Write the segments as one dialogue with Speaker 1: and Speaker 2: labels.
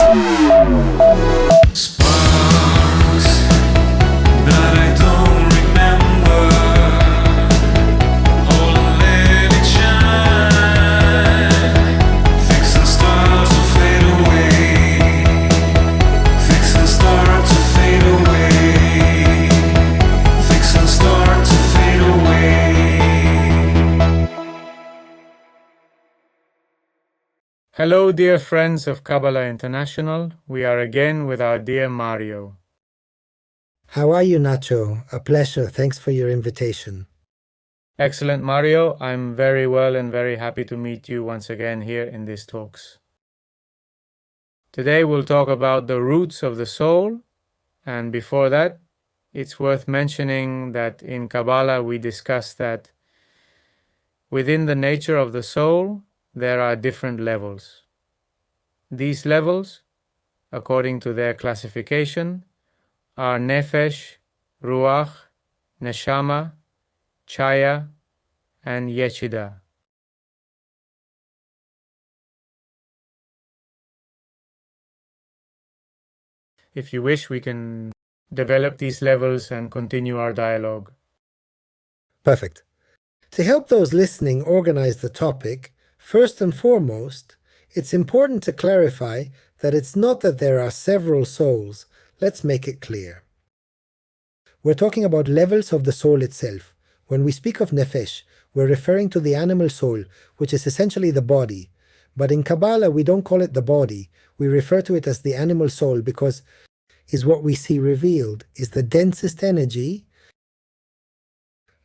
Speaker 1: Sparks that I don't remember. Hold and let it shine. Fixing stars to fade away. Fixing stars to fade away. Fixing stars to fade away.
Speaker 2: Hello, dear friends of Kabbalah International. We are again with our dear Mario.
Speaker 3: How are you, Nacho? A pleasure. Thanks for your invitation.
Speaker 2: Excellent, Mario. I'm very well and very happy to meet you once again here in these talks. Today we'll talk about the roots of the soul, and before that, it's worth mentioning that in Kabbalah we discussed that within the nature of the soul there are different levels. These levels, according to their classification, are Nefesh, Ruach, Neshamah, Chaya, and Yechidah. If you wish, we can develop these levels and continue our dialogue.
Speaker 3: Perfect. To help those listening organize the topic, first and foremost, it's important to clarify that it's not that there are several souls. Let's make it clear. We're talking about levels of the soul itself. When we speak of Nefesh, we're referring to the animal soul, which is essentially the body. But in Kabbalah, we don't call it the body. We refer to it as the animal soul because is what we see revealed, is the densest energy.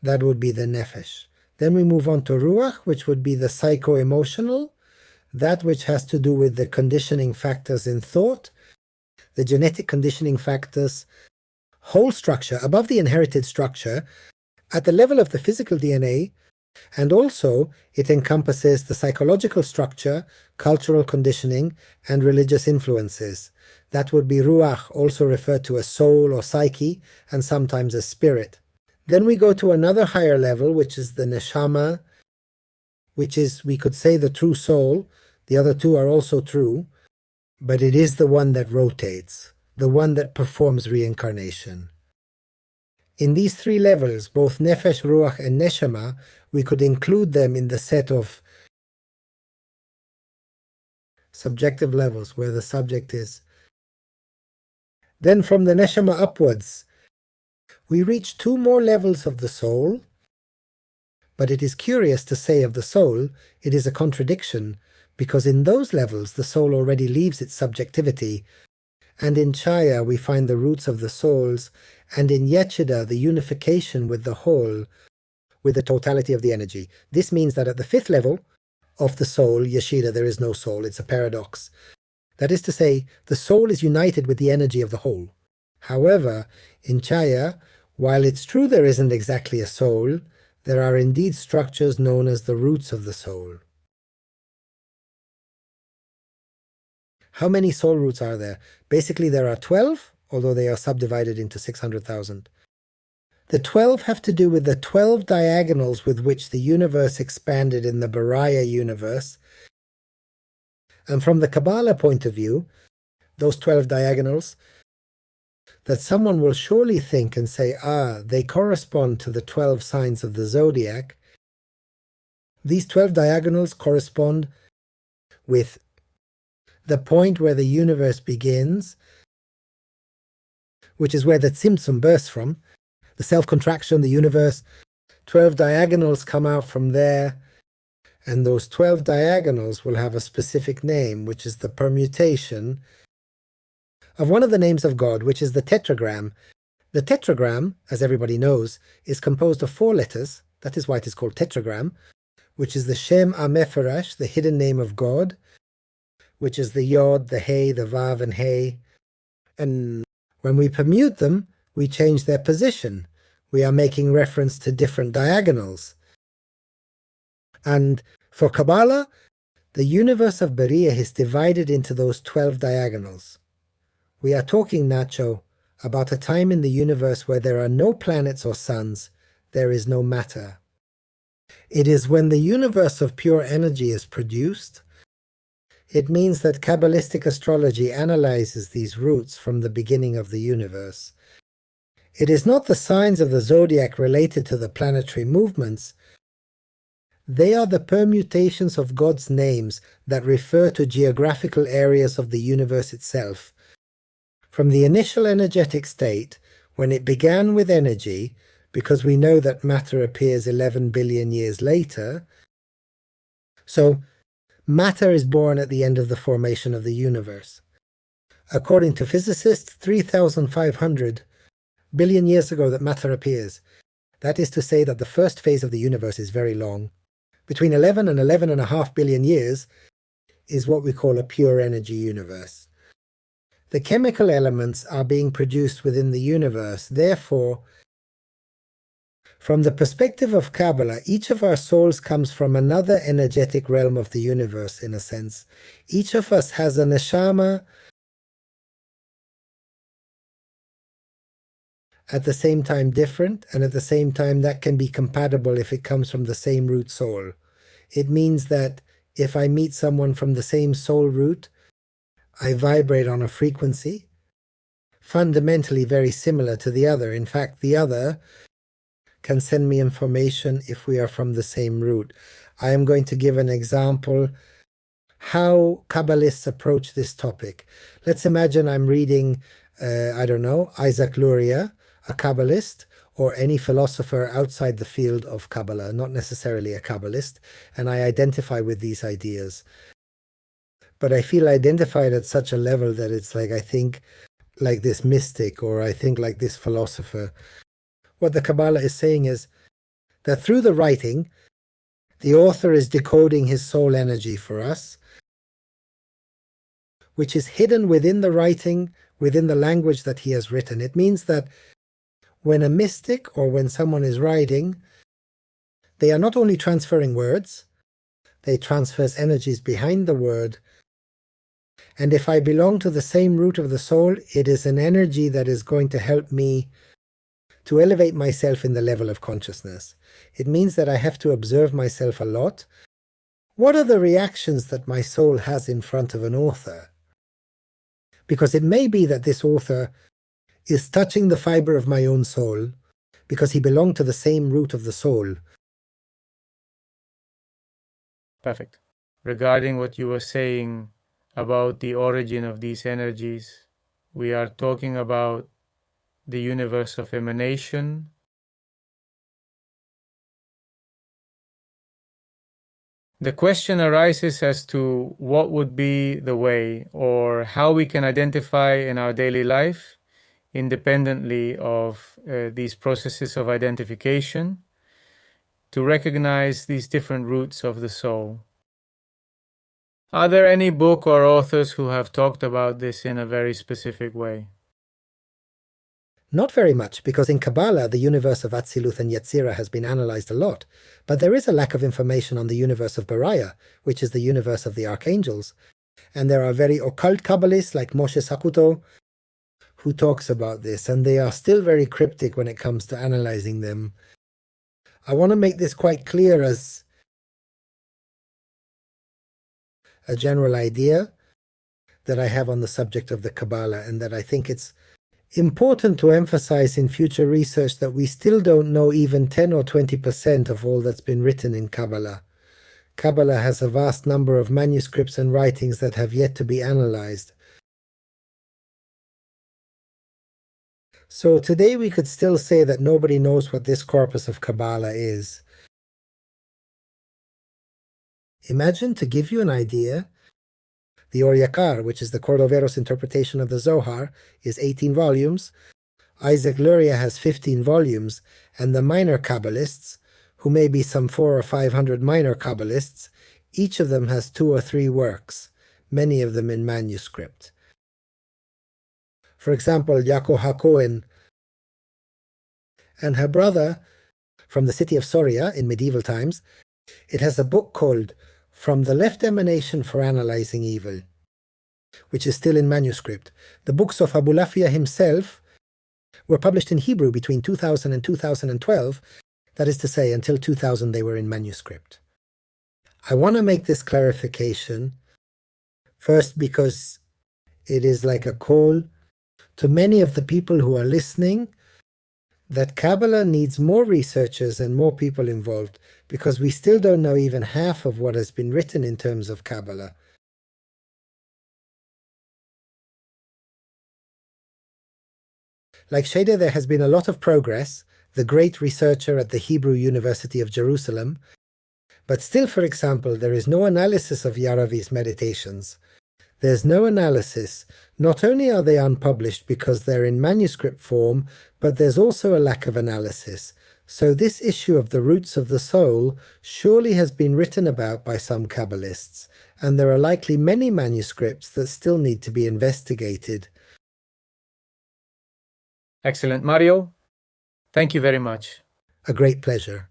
Speaker 3: That would be the Nefesh. Then we move on to Ruach, which would be the psycho-emotional, that which has to do with the conditioning factors in thought, the genetic conditioning factors, whole structure, above the inherited structure, at the level of the physical DNA, and also it encompasses the psychological structure, cultural conditioning, and religious influences. That would be Ruach, also referred to as soul or psyche, and sometimes as spirit. Then we go to another higher level, which is the Neshamah, which is, we could say, the true soul. The other two are also true, but it is the one that rotates, the one that performs reincarnation. In these three levels, both Nefesh, Ruach, and Neshamah, we could include them in the set of subjective levels, where the subject is. Then from the Neshamah upwards, we reach two more levels of the soul, but it is curious to say of the soul, it is a contradiction, because in those levels the soul already leaves its subjectivity, and in Chaya we find the roots of the souls, and in Yechidah the unification with the whole, with the totality of the energy. This means that at the fifth level of the soul, Yechidah, there is no soul. It's a paradox. That is to say, the soul is united with the energy of the whole. However, in Chaya, while it's true there isn't exactly a soul, there are indeed structures known as the roots of the soul. How many soul roots are there? Basically there are 12, although they are subdivided into 600,000. The 12 have to do with the 12 diagonals with which the universe expanded in the Baraya universe. And from the Kabbalah point of view, those 12 diagonals, that someone will surely think and say, they correspond to the 12 signs of the zodiac. These 12 diagonals correspond with the point where the universe begins, which is where the Tzimtzum bursts from, the self-contraction, the universe. 12 diagonals come out from there, and those 12 diagonals will have a specific name, which is the permutation of one of the names of God, which is the tetragram. The tetragram, as everybody knows, is composed of 4 letters. That is why it is called tetragram, which is the Shem HaMeferash, the hidden name of God, which is the Yod, the Hey, the Vav, and Hey. And when we permute them, we change their position. We are making reference to different diagonals. And for Kabbalah, the universe of Beriah is divided into those 12 diagonals. We are talking, Nacho, about a time in the universe where there are no planets or suns, there is no matter. It is when the universe of pure energy is produced, It means that Kabbalistic astrology analyzes these roots from the beginning of the universe. It is not the signs of the zodiac related to the planetary movements. They are the permutations of God's names that refer to geographical areas of the universe itself. From the initial energetic state, when it began with energy, because we know that matter appears 11 billion years later, so matter is born at the end of the formation of the universe. According to physicists, 3,500 billion years ago that matter appears. That is to say that the first phase of the universe is very long. Between 11 and 11.5 billion years is what we call a pure energy universe. The chemical elements are being produced within the universe. Therefore, from the perspective of Kabbalah, each of our souls comes from another energetic realm of the universe, in a sense. Each of us has a Neshamah, at the same time different, and at the same time that can be compatible if it comes from the same root soul. It means that if I meet someone from the same soul root, I vibrate on a frequency fundamentally very similar to the other. In fact, the other can send me information if we are from the same root. I am going to give an example how Kabbalists approach this topic. Let's imagine I'm reading, Isaac Luria, a Kabbalist, or any philosopher outside the field of Kabbalah, not necessarily a Kabbalist, and I identify with these ideas. But I feel identified at such a level that it's like I think like this mystic, or I think like this philosopher. What the Kabbalah is saying is that through the writing, the author is decoding his soul energy for us, which is hidden within the writing, within the language that he has written. It means that when a mystic or when someone is writing, they are not only transferring words, they transfer energies behind the word. And if I belong to the same root of the soul, it is an energy that is going to help me to elevate myself in the level of consciousness. It means that I have to observe myself a lot. What are the reactions that my soul has in front of an author? Because it may be that this author is touching the fiber of my own soul because he belonged to the same root of the soul.
Speaker 2: Perfect. Regarding what you were saying about the origin of these energies, we are talking about the universe of emanation. The question arises as to what would be the way or how we can identify in our daily life, independently of these processes of identification, to recognize these different roots of the soul. Are there any book or authors who have talked about this in a very specific way?
Speaker 3: Not very much, because in Kabbalah, the universe of Atziluth and Yetzirah has been analyzed a lot, but there is a lack of information on the universe of Bariah, which is the universe of the archangels. And there are very occult Kabbalists like Moshe Sakuto, who talks about this, and they are still very cryptic when it comes to analyzing them. I want to make this quite clear as a general idea that I have on the subject of the Kabbalah, and that I think it's important to emphasize in future research that we still don't know even 10 or 20% of all that's been written in Kabbalah. Kabbalah has a vast number of manuscripts and writings that have yet to be analyzed. So today we could still say that nobody knows what this corpus of Kabbalah is. Imagine, to give you an idea, the Or Yakar, which is the Cordoveros interpretation of the Zohar, is 18 volumes. Isaac Luria has 15 volumes, and the minor Kabbalists, who may be some 400 or 500 minor Kabbalists, each of them has 2 or 3 works, many of them in manuscript. For example, Yaakov HaKohen and her brother from the city of Soria in medieval times, it has a book called From the Left Emanation for Analyzing Evil, which is still in manuscript. The books of Abulafia himself were published in Hebrew between 2000 and 2012, that is to say, until 2000 they were in manuscript. I want to make this clarification First, because it is like a call to many of the people who are listening that Kabbalah needs more researchers and more people involved, because we still don't know even half of what has been written in terms of Kabbalah. Like Sheda, there has been a lot of progress, the great researcher at the Hebrew University of Jerusalem, but still, for example, there is no analysis of Yaravi's meditations. There's no analysis. Not only are they unpublished because they're in manuscript form, but there's also a lack of analysis. So this issue of the roots of the soul surely has been written about by some Kabbalists, and there are likely many manuscripts that still need to be investigated.
Speaker 2: Excellent, Mario. Thank you very much.
Speaker 3: A great pleasure.